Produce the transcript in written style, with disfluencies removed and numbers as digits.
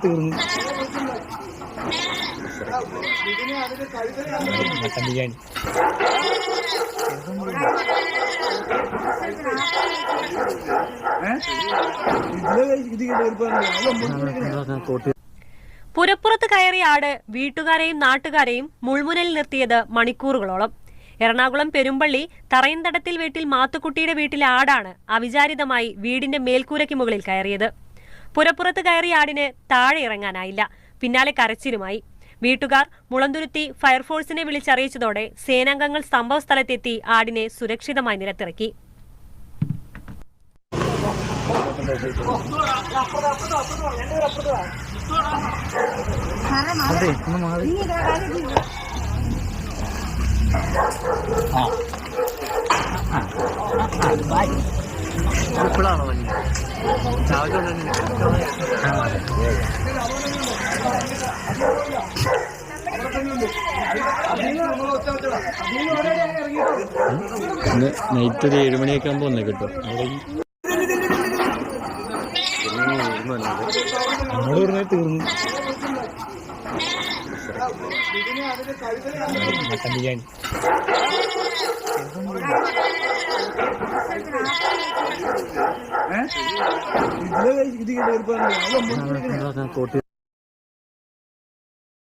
തീർന്നു. മട്ടൻ ബിരിയാണി പുരപ്പുറത്ത് കയറിയ ആട് വീട്ടുകാരെയും നാട്ടുകാരെയും മുൾമുനയിൽ നിർത്തിയത് മണിക്കൂറുകളോളം. എറണാകുളം പെരുമ്പള്ളി തറയന്തടത്തിൽ വീട്ടിൽ മാത്തുക്കുട്ടിയുടെ വീട്ടിലെ ആടാണ് അവിചാരിതമായി വീടിന്റെ മേൽക്കൂരയ്ക്ക് മുകളിൽ കയറിയത്. പുരപ്പുറത്ത് കയറിയ ആടിന് താഴെ ഇറങ്ങാനായില്ല. പിന്നാലെ കരച്ചിലുമായി. വീട്ടുകാർ മുളന്തുരുത്തി ഫയർഫോഴ്സിനെ വിളിച്ചറിയിച്ചതോടെ സേനാംഗങ്ങൾ സംഭവസ്ഥലത്തെത്തി ആടിനെ സുരക്ഷിതമായി നിലത്തിറക്കി. നൈറ്റ് ഒരു 7 മണിയൊക്കെ ആകുമ്പോ ഒന്നേ കിട്ടും. തീർന്നു. മട്ടൻ ബിരിയാണി കോട്ടി